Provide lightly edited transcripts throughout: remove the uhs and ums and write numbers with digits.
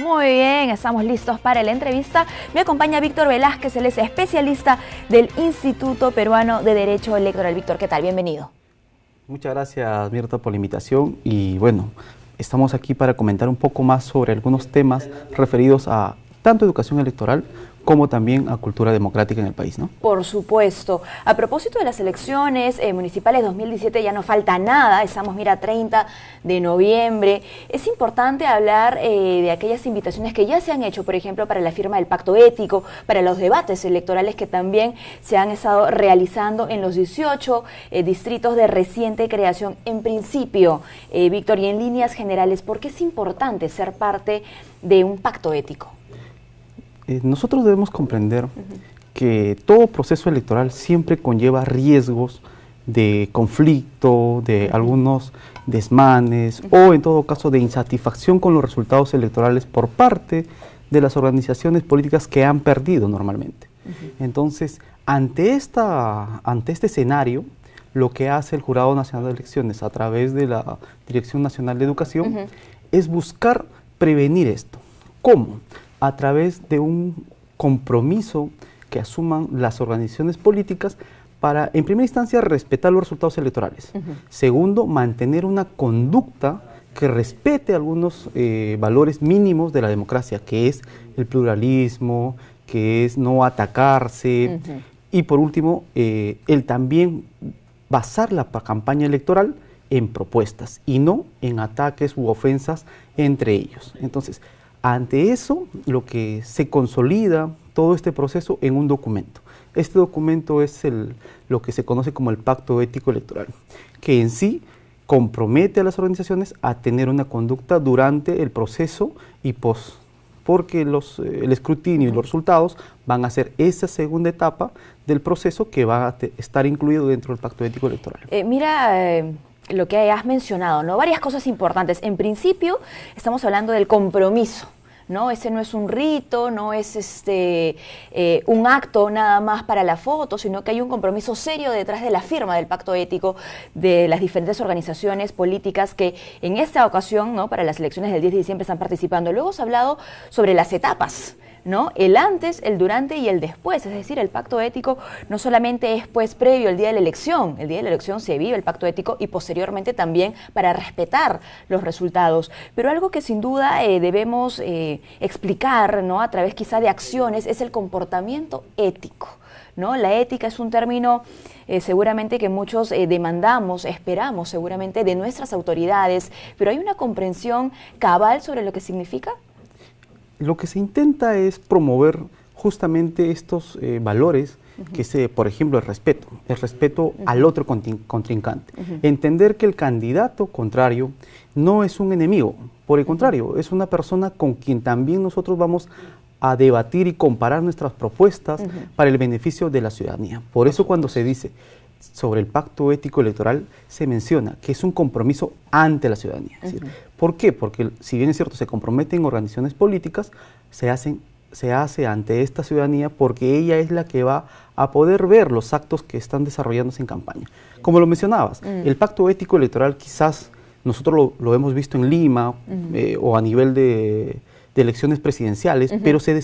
Muy bien, estamos listos para la entrevista. Me acompaña Víctor Velázquez, él es especialista del Instituto Peruano de Derecho Electoral. Víctor, ¿qué tal? Bienvenido. Muchas gracias, Mirta, por la invitación. Y bueno, estamos aquí para comentar un poco más sobre algunos temas referidos a tanto educación electoral como también a cultura democrática en el país, ¿no? Por supuesto. A propósito de las elecciones municipales 2017, ya no falta nada, estamos, mira, 30 de noviembre. Es importante hablar de aquellas invitaciones que ya se han hecho, por ejemplo, para la firma del pacto ético, para los debates electorales que también se han estado realizando en los 18 distritos de reciente creación. En principio, Víctor, y en líneas generales, ¿por qué es importante ser parte de un pacto ético? Nosotros debemos comprender que todo proceso electoral siempre conlleva riesgos de conflicto, de algunos desmanes o en todo caso de insatisfacción con los resultados electorales por parte de las organizaciones políticas que han perdido normalmente. Entonces, ante este escenario, lo que hace el Jurado Nacional de Elecciones a través de la Dirección Nacional de Educación es buscar prevenir esto. ¿Cómo? A través de un compromiso que asuman las organizaciones políticas para, en primera instancia, respetar los resultados electorales. Segundo, mantener una conducta que respete algunos valores mínimos de la democracia, que es el pluralismo, que es no atacarse. Y por último, el también basar la campaña electoral en propuestas y no en ataques u ofensas entre ellos. Entonces, ante eso, lo que se consolida todo este proceso en un documento. Este documento es lo que se conoce como el Pacto Ético Electoral, que en sí compromete a las organizaciones a tener una conducta durante el proceso y post, porque el escrutinio y los resultados van a ser esa segunda etapa del proceso que va a estar incluido dentro del Pacto Ético Electoral. Lo que has mencionado, ¿no? Varias cosas importantes. En principio, estamos hablando del compromiso, ¿no? Ese no es un rito, no es un acto nada más para la foto, sino que hay un compromiso serio detrás de la firma del pacto ético de las diferentes organizaciones políticas que en esta ocasión, ¿no?, para las elecciones del 10 de diciembre están participando. Luego se ha hablado sobre las etapas, ¿no? El antes, el durante y el después, es decir, el pacto ético no solamente es pues previo al día de la elección, el día de la elección se vive el pacto ético y posteriormente también para respetar los resultados, pero algo que sin duda debemos explicar, ¿no?, a través quizá de acciones es el comportamiento ético, ¿no? La ética es un término seguramente que muchos demandamos, esperamos seguramente de nuestras autoridades, pero ¿hay una comprensión cabal sobre lo que significa? Lo que se intenta es promover justamente estos valores, que por ejemplo, el respeto al otro contrincante. Entender que el candidato contrario no es un enemigo, por el contrario, es una persona con quien también nosotros vamos a debatir y comparar nuestras propuestas para el beneficio de la ciudadanía. Por eso cuando se dice sobre el pacto ético electoral, se menciona que es un compromiso ante la ciudadanía. Es decir, ¿por qué? Porque si bien es cierto, se comprometen organizaciones políticas, se hace ante esta ciudadanía porque ella es la que va a poder ver los actos que están desarrollándose en campaña. Como lo mencionabas, el pacto ético electoral quizás nosotros lo hemos visto en Lima o a nivel de elecciones presidenciales, pero se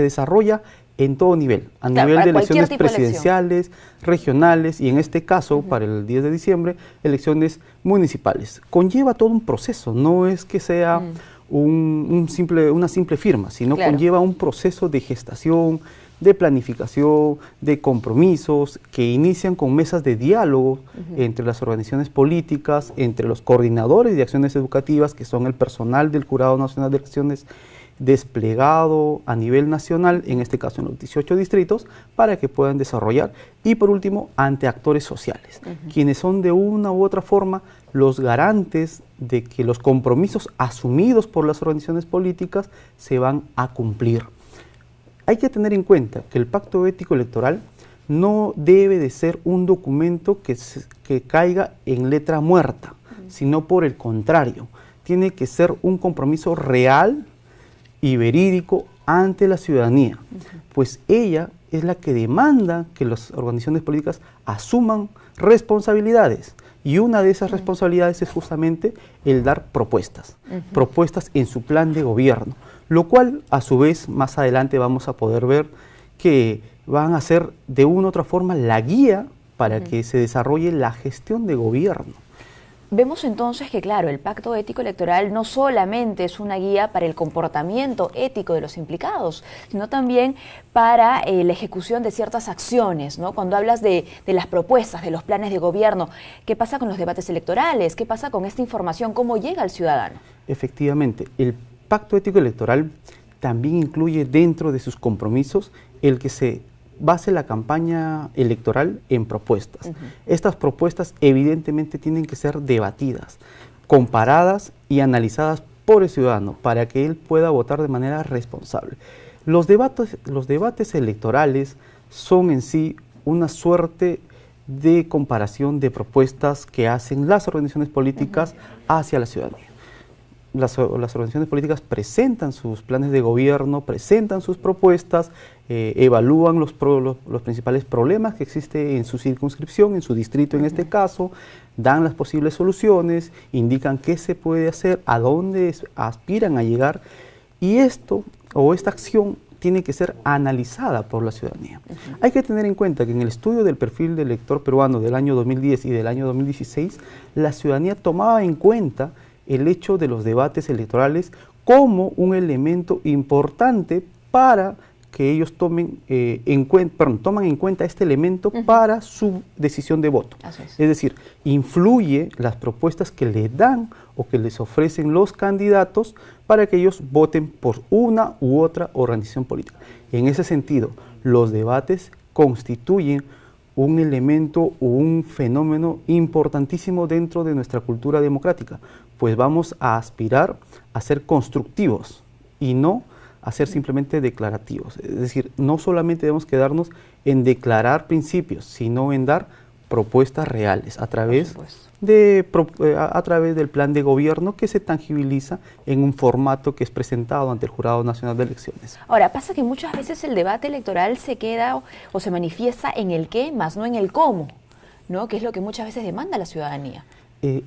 desarrolla en todo nivel, a nivel de elecciones presidenciales, regionales y en este caso, para el 10 de diciembre, elecciones municipales. Conlleva todo un proceso, no es que sea una simple firma, sino conlleva un proceso de gestación, de planificación, de compromisos que inician con mesas de diálogo entre las organizaciones políticas, entre los coordinadores de acciones educativas, que son el personal del Jurado Nacional de Elecciones desplegado a nivel nacional, en este caso en los 18 distritos, para que puedan desarrollar, y por último, ante actores sociales, quienes son de una u otra forma los garantes de que los compromisos asumidos por las organizaciones políticas se van a cumplir. Hay que tener en cuenta que el Pacto Ético Electoral no debe de ser un documento que caiga en letra muerta, sino por el contrario, tiene que ser un compromiso real y verídico ante la ciudadanía, pues ella es la que demanda que las organizaciones políticas asuman responsabilidades, y una de esas responsabilidades es justamente el dar propuestas, propuestas en su plan de gobierno, lo cual a su vez más adelante vamos a poder ver que van a ser de una u otra forma la guía para que se desarrolle la gestión de gobierno. Vemos entonces que, claro, el pacto ético electoral no solamente es una guía para el comportamiento ético de los implicados, sino también para la ejecución de ciertas acciones, ¿no? Cuando hablas de las propuestas, de los planes de gobierno, ¿qué pasa con los debates electorales? ¿Qué pasa con esta información? ¿Cómo llega al ciudadano? Efectivamente, el pacto ético electoral también incluye dentro de sus compromisos el que se base la campaña electoral en propuestas. Estas propuestas evidentemente tienen que ser debatidas, comparadas y analizadas por el ciudadano para que él pueda votar de manera responsable. Los debates electorales son en sí una suerte de comparación de propuestas que hacen las organizaciones políticas hacia la ciudadanía. Las organizaciones políticas presentan sus planes de gobierno, presentan sus propuestas, evalúan los principales problemas que existen en su circunscripción, en su distrito en este caso, dan las posibles soluciones, indican qué se puede hacer, a dónde aspiran a llegar, y esta acción tiene que ser analizada por la ciudadanía. Hay que tener en cuenta que en el estudio del perfil del elector peruano del año 2010 y del año 2016, la ciudadanía tomaba en cuenta el hecho de los debates electorales como un elemento importante para que ellos toman en cuenta este elemento para su decisión de voto. Es decir, influye las propuestas que les dan o que les ofrecen los candidatos para que ellos voten por una u otra organización política. En ese sentido, los debates constituyen un elemento o un fenómeno importantísimo dentro de nuestra cultura democrática, pues vamos a aspirar a ser constructivos y no a ser simplemente declarativos. Es decir, no solamente debemos quedarnos en declarar principios, sino en dar propuestas reales a través del plan de gobierno que se tangibiliza en un formato que es presentado ante el Jurado Nacional de Elecciones. Ahora, pasa que muchas veces el debate electoral se queda o se manifiesta en el qué, más no en el cómo, ¿no? Que es lo que muchas veces demanda la ciudadanía.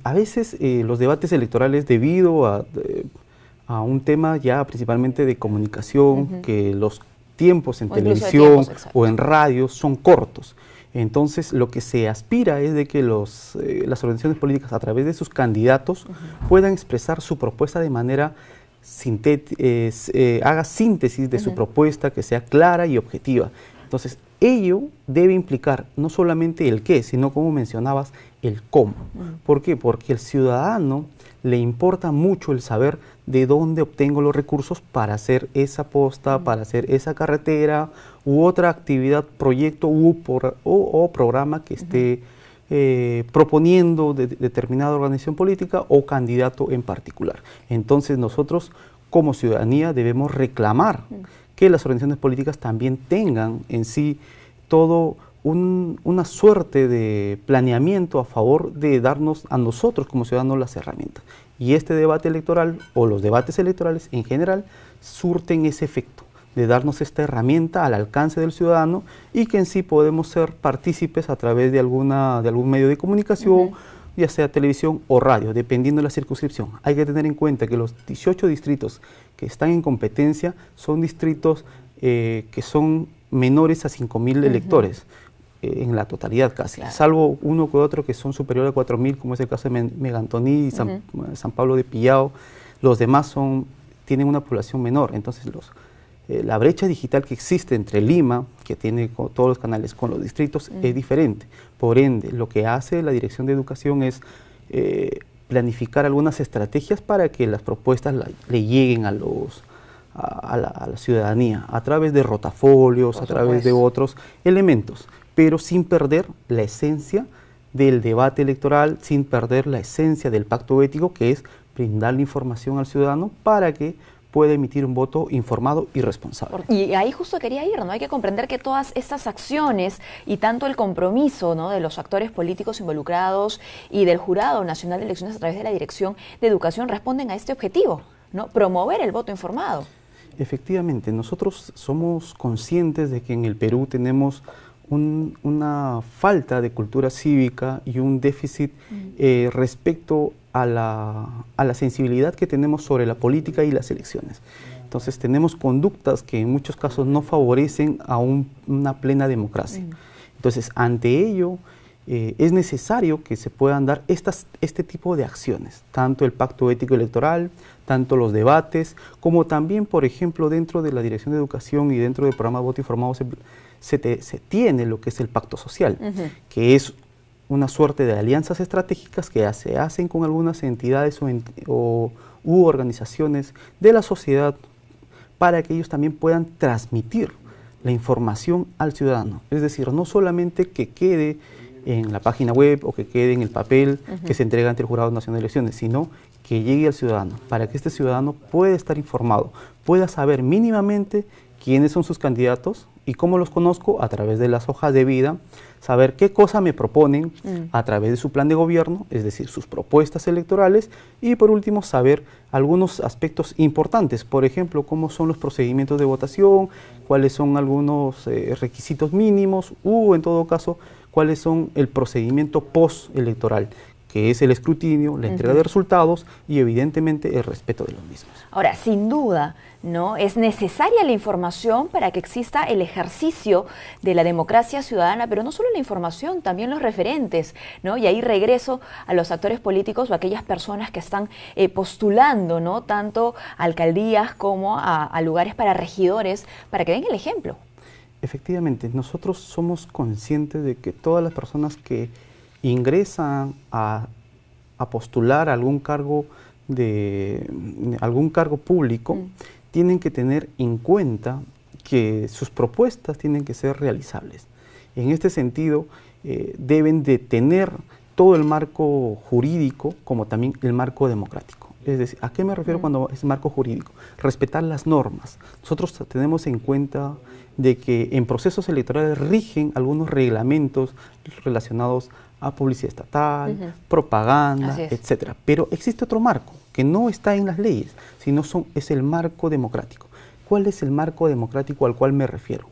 A veces los debates electorales, debido a un tema ya principalmente de comunicación, que los tiempos en televisión o en radio son cortos. Entonces, lo que se aspira es de que las organizaciones políticas, a través de sus candidatos, puedan expresar su propuesta de manera haga síntesis de su propuesta, que sea clara y objetiva. Entonces, ello debe implicar no solamente el qué, sino, como mencionabas, el cómo. ¿Por qué? Porque al ciudadano le importa mucho el saber de dónde obtengo los recursos para hacer esa posta, para hacer esa carretera u otra actividad, proyecto o programa que esté proponiendo determinada organización política o candidato en particular. Entonces nosotros como ciudadanía debemos reclamar que las organizaciones políticas también tengan en sí todo una suerte de planeamiento a favor de darnos a nosotros como ciudadanos las herramientas. Y este debate electoral, o los debates electorales en general, surten ese efecto de darnos esta herramienta al alcance del ciudadano y que en sí podemos ser partícipes a través de algún medio de comunicación, ya sea televisión o radio, dependiendo de la circunscripción. Hay que tener en cuenta que los 18 distritos que están en competencia son distritos que son menores a 5.000 electores, en la totalidad casi, salvo uno que otro que son superiores a 4.000, como es el caso de Megantoní y San Pablo de Pillao. Los demás tienen una población menor. Entonces la brecha digital que existe entre Lima, que tiene todos los canales, con los distritos es diferente. Por ende, lo que hace la Dirección de Educación es planificar algunas estrategias para que las propuestas le lleguen a la ciudadanía, a través de rotafolios, a través de otros elementos, pero sin perder la esencia del debate electoral, sin perder la esencia del pacto ético, que es brindar la información al ciudadano para que pueda emitir un voto informado y responsable. Y ahí justo quería ir, ¿no? Hay que comprender que todas estas acciones y tanto el compromiso, ¿no?, de los actores políticos involucrados y del Jurado Nacional de Elecciones a través de la Dirección de Educación responden a este objetivo, ¿no? Promover el voto informado. Efectivamente, nosotros somos conscientes de que en el Perú tenemos una falta de cultura cívica y un déficit respecto a la sensibilidad que tenemos sobre la política y las elecciones. Entonces tenemos conductas que en muchos casos no favorecen a una plena democracia. Entonces, ante ello, es necesario que se puedan dar este tipo de acciones, tanto el pacto ético electoral, tanto los debates, como también, por ejemplo, dentro de la Dirección de Educación y dentro del programa Voto Informado se tiene lo que es el pacto social, que es una suerte de alianzas estratégicas que se hacen con algunas entidades u organizaciones de la sociedad para que ellos también puedan transmitir la información al ciudadano. Es decir, no solamente que quede en la página web o que quede en el papel que se entrega ante el Jurado Nacional de Elecciones, sino que llegue al ciudadano, para que este ciudadano pueda estar informado, pueda saber mínimamente quiénes son sus candidatos y cómo los conozco a través de las hojas de vida, saber qué cosa me proponen a través de su plan de gobierno, es decir, sus propuestas electorales, y por último saber algunos aspectos importantes, por ejemplo, cómo son los procedimientos de votación, cuáles son algunos requisitos mínimos, en todo caso, cuáles son el procedimiento postelectoral, que es el escrutinio, la entrega de resultados y evidentemente el respeto de los mismos. Ahora, sin duda, ¿no? Es necesaria la información para que exista el ejercicio de la democracia ciudadana, pero no solo la información, también los referentes, ¿no? Y ahí regreso a los actores políticos o a aquellas personas que están postulando, ¿no? Tanto a alcaldías como a lugares para regidores, para que den el ejemplo. Efectivamente, nosotros somos conscientes de que todas las personas que ingresan a postular algún cargo público tienen que tener en cuenta que sus propuestas tienen que ser realizables. En este sentido, deben de tener todo el marco jurídico como también el marco democrático. Es decir, ¿a qué me refiero cuando es marco jurídico? Respetar las normas. Nosotros tenemos en cuenta de que en procesos electorales rigen algunos reglamentos relacionados a publicidad estatal, propaganda, etcétera. Pero existe otro marco que no está en las leyes, sino es el marco democrático. ¿Cuál es el marco democrático al cual me refiero?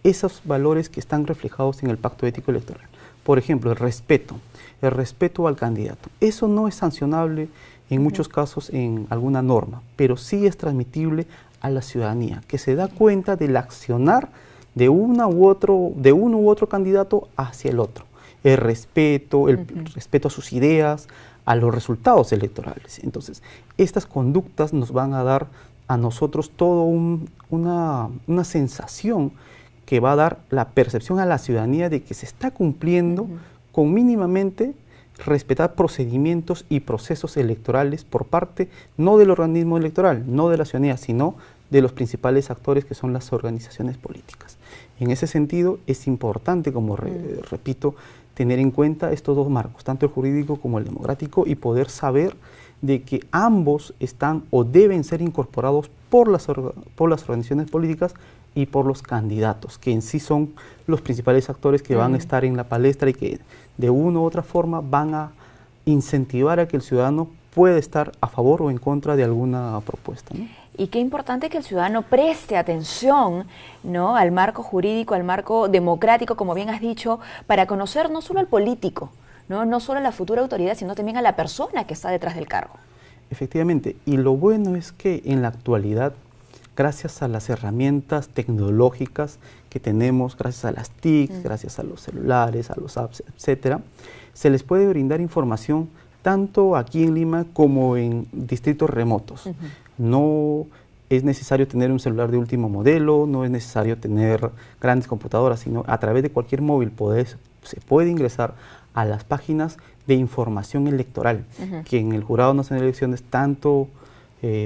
Esos valores que están reflejados en el pacto ético electoral. Por ejemplo, el respeto al candidato. Eso no es sancionable en muchos casos en alguna norma, pero sí es transmitible a la ciudadanía, que se da cuenta del accionar de uno u otro candidato hacia el otro. El respeto a sus ideas, a los resultados electorales. Entonces, estas conductas nos van a dar a nosotros toda una sensación que va a dar la percepción a la ciudadanía de que se está cumpliendo con mínimamente respetar procedimientos y procesos electorales por parte no del organismo electoral, no de la ciudadanía, sino de los principales actores que son las organizaciones políticas. En ese sentido, es importante, como repito, tener en cuenta estos dos marcos, tanto el jurídico como el democrático, y poder saber de que ambos están o deben ser incorporados por las organizaciones políticas y por los candidatos, que en sí son los principales actores que van a estar en la palestra y que de una u otra forma van a incentivar a que el ciudadano pueda estar a favor o en contra de alguna propuesta, ¿no? Y qué importante que el ciudadano preste atención, ¿no?, al marco jurídico, al marco democrático, como bien has dicho, para conocer no solo al político, no solo a la futura autoridad, sino también a la persona que está detrás del cargo. Efectivamente, y lo bueno es que en la actualidad, gracias a las herramientas tecnológicas que tenemos, gracias a las TIC, gracias a los celulares, a los apps, etcétera, se les puede brindar información tanto aquí en Lima como en distritos remotos. No es necesario tener un celular de último modelo, no es necesario tener grandes computadoras, sino a través de cualquier móvil se puede ingresar a las páginas de información electoral, que en el Jurado Nacional de Elecciones, tanto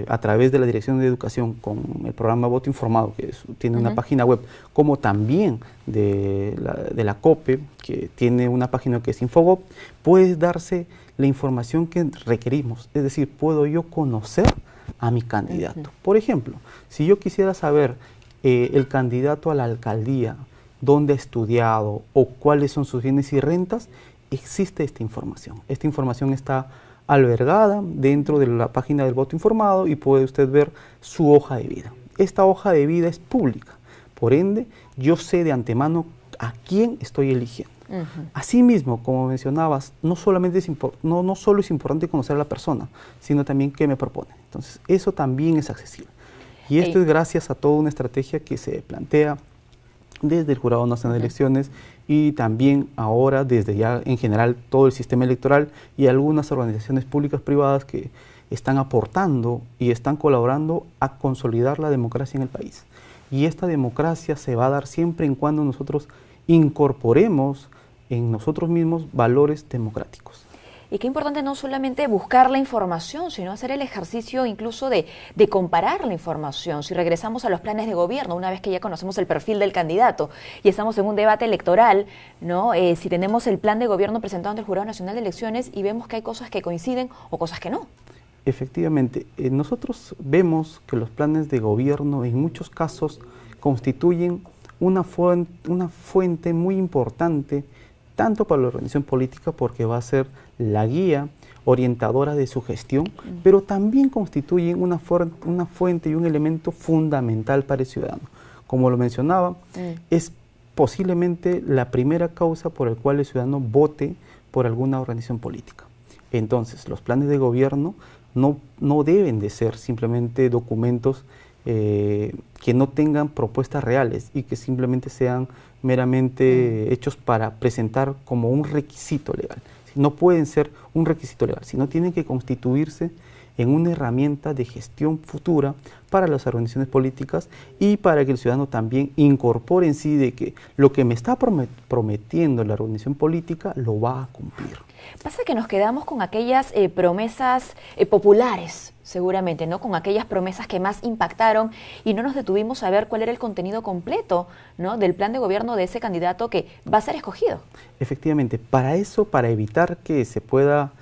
a través de la Dirección de Educación con el programa Voto Informado, que tiene una página web, como también de la COPE, que tiene una página que es Infogov, puede darse la información que requerimos. Es decir, puedo yo conocer a mi candidato. Por ejemplo, si yo quisiera saber el candidato a la alcaldía, dónde ha estudiado o cuáles son sus bienes y rentas, existe esta información. Esta información está albergada dentro de la página del Voto Informado y puede usted ver su hoja de vida. Esta hoja de vida es pública, por ende, yo sé de antemano a quién estoy eligiendo. Asimismo, como mencionabas, no solo es importante conocer a la persona, sino también qué me propone. Entonces, eso también es accesible. Y esto es gracias a toda una estrategia que se plantea desde el Jurado Nacional de Elecciones y también ahora desde ya en general todo el sistema electoral y algunas organizaciones públicas privadas que están aportando y están colaborando a consolidar la democracia en el país. Y esta democracia se va a dar siempre en cuando nosotros incorporemos en nosotros mismos valores democráticos. Y qué importante no solamente buscar la información, sino hacer el ejercicio incluso de comparar la información. Si regresamos a los planes de gobierno, una vez que ya conocemos el perfil del candidato y estamos en un debate electoral, ¿no? Si tenemos el plan de gobierno presentado ante el Jurado Nacional de Elecciones y vemos que hay cosas que coinciden o cosas que no. Efectivamente, nosotros vemos que los planes de gobierno en muchos casos constituyen una fuente muy importante tanto para la organización política porque va a ser la guía orientadora de su gestión, pero también constituyen una fuente y un elemento fundamental para el ciudadano. Como lo mencionaba, es posiblemente la primera causa por la cual el ciudadano vote por alguna organización política. Entonces, los planes de gobierno no deben de ser simplemente documentos que no tengan propuestas reales y que simplemente sean meramente hechos para presentar como un requisito legal. No pueden ser un requisito legal, sino tienen que constituirse en una herramienta de gestión futura para las organizaciones políticas y para que el ciudadano también incorpore en sí de que lo que me está prometiendo la organización política lo va a cumplir. Pasa que nos quedamos con aquellas promesas populares, seguramente, ¿no? Con aquellas promesas que más impactaron y no nos detuvimos a ver cuál era el contenido completo, ¿no? Del plan de gobierno de ese candidato que va a ser escogido. Efectivamente, para eso, para evitar que se pueda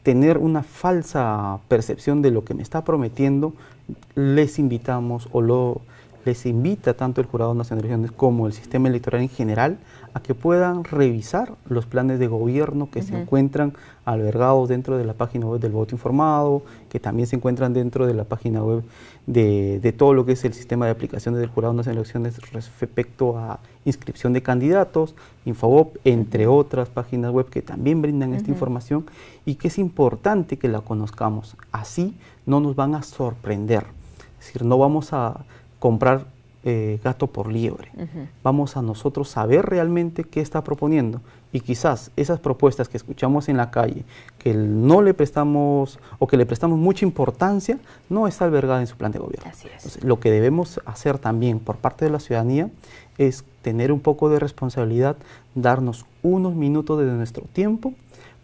tener una falsa percepción de lo que me está prometiendo, les invitamos les invita tanto el Jurado Nacional de Elecciones como el sistema electoral en general a que puedan revisar los planes de gobierno que se encuentran albergados dentro de la página web del voto informado, que también se encuentran dentro de la página web de todo lo que es el sistema de aplicaciones del Jurado Nacional de Elecciones respecto a inscripción de candidatos, Infobop, entre otras páginas web que también brindan esta información y que es importante que la conozcamos. Así no nos van a sorprender, es decir, no vamos a comprar gato por liebre. Vamos a nosotros saber realmente qué está proponiendo y quizás esas propuestas que escuchamos en la calle, que no le prestamos o que le prestamos mucha importancia, no está albergada en su plan de gobierno. Así es. Entonces, lo que debemos hacer también por parte de la ciudadanía es tener un poco de responsabilidad, darnos unos minutos de nuestro tiempo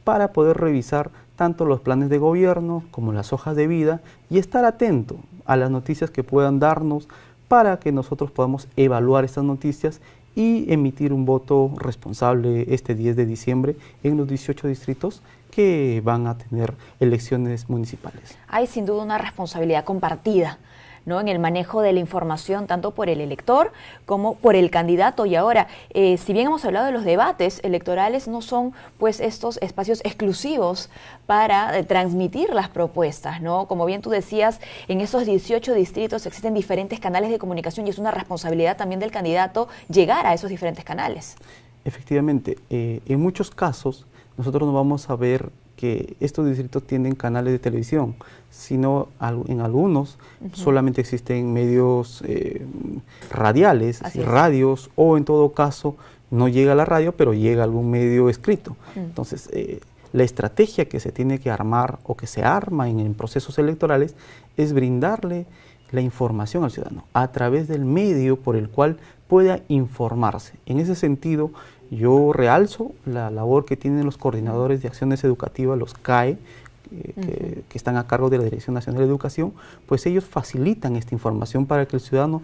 para poder revisar tanto los planes de gobierno como las hojas de vida y estar atento a las noticias que puedan darnos para que nosotros podamos evaluar estas noticias y emitir un voto responsable este 10 de diciembre en los 18 distritos que van a tener elecciones municipales. Hay sin duda una responsabilidad compartida, ¿no? En el manejo de la información tanto por el elector como por el candidato. Y ahora, si bien hemos hablado de los debates electorales, no son pues estos espacios exclusivos para transmitir las propuestas, ¿no? Como bien tú decías, en esos 18 distritos existen diferentes canales de comunicación y es una responsabilidad también del candidato llegar a esos diferentes canales. Efectivamente, en muchos casos nosotros no vamos a ver que estos distritos tienen canales de televisión, sino en algunos solamente existen medios radiales, radios, o en todo caso no llega a la radio, pero llega a algún medio escrito. Entonces, la estrategia que se tiene que armar o que se arma en procesos electorales es brindarle la información al ciudadano a través del medio por el cual pueda informarse. En ese sentido, yo realzo la labor que tienen los coordinadores de acciones educativas, los CAE, que están a cargo de la Dirección Nacional de Educación, pues ellos facilitan esta información para que el ciudadano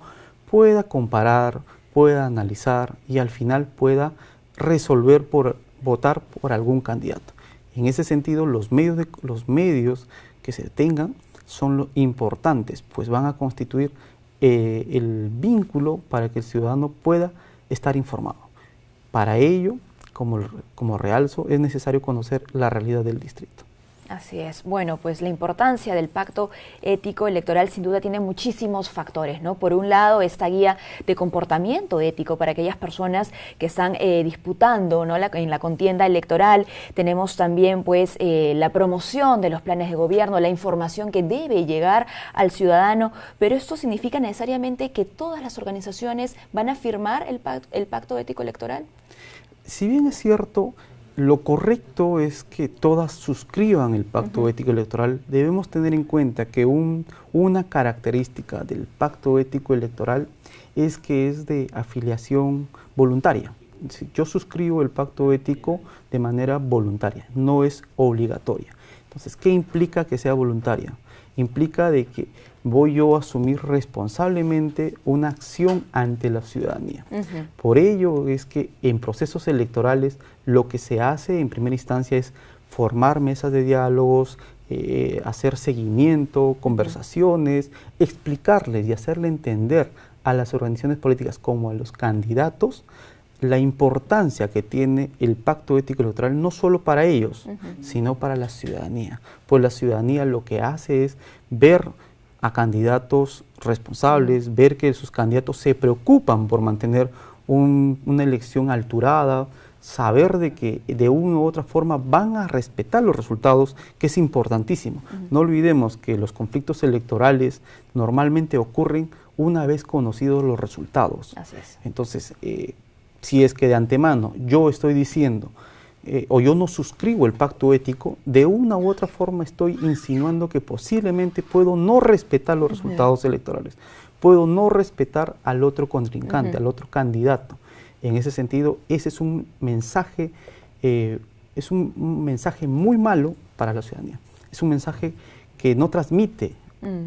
pueda comparar, pueda analizar y al final pueda resolver por votar por algún candidato. En ese sentido, los medios que se tengan son lo importantes, pues van a constituir el vínculo para que el ciudadano pueda estar informado. Para ello, como realzo, es necesario conocer la realidad del distrito. Así es. Bueno, pues la importancia del pacto ético electoral sin duda tiene muchísimos factores, ¿no? Por un lado, esta guía de comportamiento ético para aquellas personas que están disputando, ¿no? en la contienda electoral. Tenemos también, pues, la promoción de los planes de gobierno, la información que debe llegar al ciudadano, pero esto significa necesariamente que todas las organizaciones van a firmar el pacto ético electoral. Si bien es cierto, lo correcto es que todas suscriban el pacto ético electoral. Debemos tener en cuenta que una característica del pacto ético electoral es que es de afiliación voluntaria. Yo suscribo el pacto ético de manera voluntaria, no es obligatoria. Entonces, ¿qué implica que sea voluntaria? Implica de que voy yo a asumir responsablemente una acción ante la ciudadanía. Por ello es que en procesos electorales lo que se hace en primera instancia es formar mesas de diálogos, hacer seguimiento, conversaciones, explicarles y hacerle entender a las organizaciones políticas como a los candidatos la importancia que tiene el pacto ético electoral, no solo para ellos, sino para la ciudadanía. Pues la ciudadanía lo que hace es ver a candidatos responsables, ver que sus candidatos se preocupan por mantener una elección alturada, saber de que de una u otra forma van a respetar los resultados, que es importantísimo. No olvidemos que los conflictos electorales normalmente ocurren una vez conocidos los resultados. Así es. Entonces, si es que de antemano yo estoy diciendo o yo no suscribo el pacto ético, de una u otra forma estoy insinuando que posiblemente puedo no respetar los resultados electorales, puedo no respetar al otro contrincante, al otro candidato. En ese sentido, ese es un mensaje muy malo para la ciudadanía. Es un mensaje que no transmite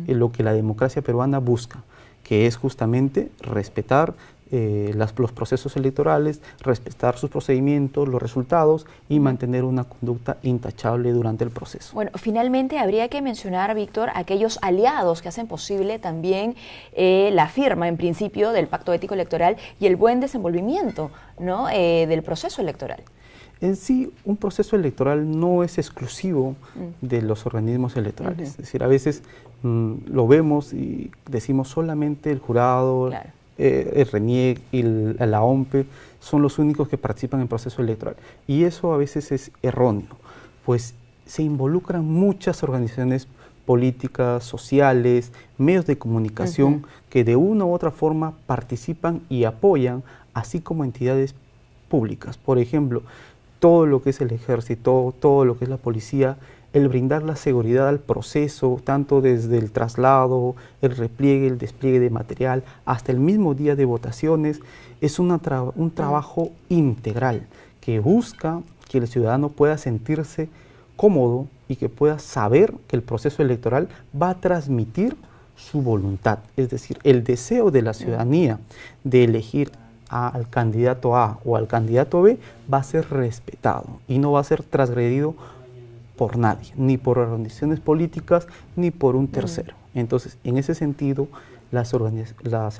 lo que la democracia peruana busca, que es justamente respetar los procesos electorales, respetar sus procedimientos, los resultados y mantener una conducta intachable durante el proceso. Bueno, finalmente habría que mencionar, Víctor, aquellos aliados que hacen posible también la firma, en principio, del pacto ético electoral y el buen desenvolvimiento, ¿no? Del proceso electoral. En sí, un proceso electoral no es exclusivo de los organismos electorales. Es decir, a veces lo vemos y decimos solamente el jurado, claro, el RENIEC y la OMPE son los únicos que participan en el proceso electoral. Y eso a veces es erróneo, pues se involucran muchas organizaciones políticas, sociales, medios de comunicación que de una u otra forma participan y apoyan, así como entidades públicas. Por ejemplo, todo lo que es el ejército, todo lo que es la policía, el brindar la seguridad al proceso, tanto desde el traslado, el repliegue, el despliegue de material, hasta el mismo día de votaciones, es un trabajo integral que busca que el ciudadano pueda sentirse cómodo y que pueda saber que el proceso electoral va a transmitir su voluntad, es decir, el deseo de la ciudadanía de elegir al candidato A o al candidato B va a ser respetado y no va a ser transgredido por nadie, ni por organizaciones políticas, ni por un tercero. Entonces, en ese sentido, las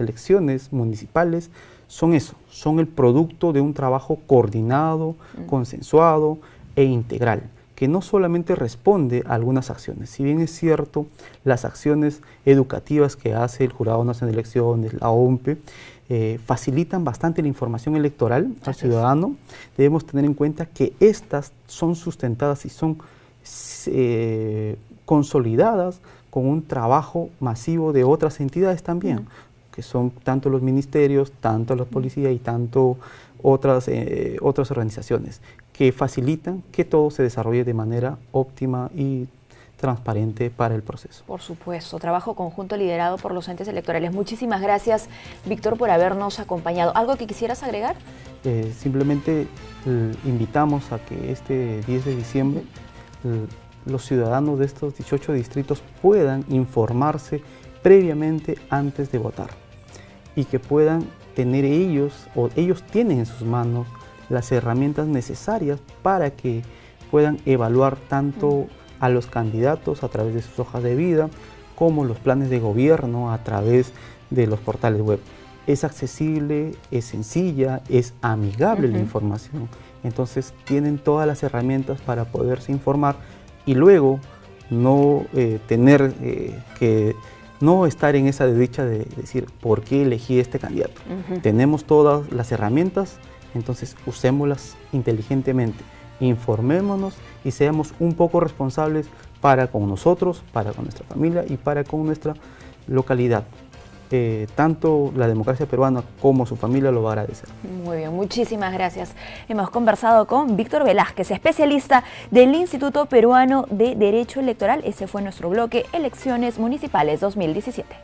elecciones municipales son eso, son el producto de un trabajo coordinado, consensuado e integral, que no solamente responde a algunas acciones. Si bien es cierto, las acciones educativas que hace el Jurado Nacional de Elecciones, la OMPE, facilitan bastante la información electoral al ciudadano, debemos tener en cuenta que estas son sustentadas y son consolidadas con un trabajo masivo de otras entidades también, que son tanto los ministerios, tanto la policía y tanto otras organizaciones, que facilitan que todo se desarrolle de manera óptima y transparente para el proceso. Por supuesto, trabajo conjunto liderado por los entes electorales. Muchísimas gracias, Víctor, por habernos acompañado. ¿Algo que quisieras agregar? Simplemente invitamos a que este 10 de diciembre los ciudadanos de estos 18 distritos puedan informarse previamente antes de votar y que puedan tener ellos tienen en sus manos las herramientas necesarias para que puedan evaluar tanto a los candidatos a través de sus hojas de vida como los planes de gobierno a través de los portales web. Es accesible, es sencilla, es amigable la información. Entonces tienen todas las herramientas para poderse informar y luego no tener que no estar en esa desdicha de decir por qué elegí este candidato. Tenemos todas las herramientas, entonces usémoslas inteligentemente, informémonos y seamos un poco responsables para con nosotros, para con nuestra familia y para con nuestra localidad. Tanto la democracia peruana como su familia lo va a agradecer. Muy bien, muchísimas gracias. Hemos conversado con Víctor Velázquez, especialista del Instituto Peruano de Derecho Electoral. Ese fue nuestro bloque Elecciones Municipales 2017.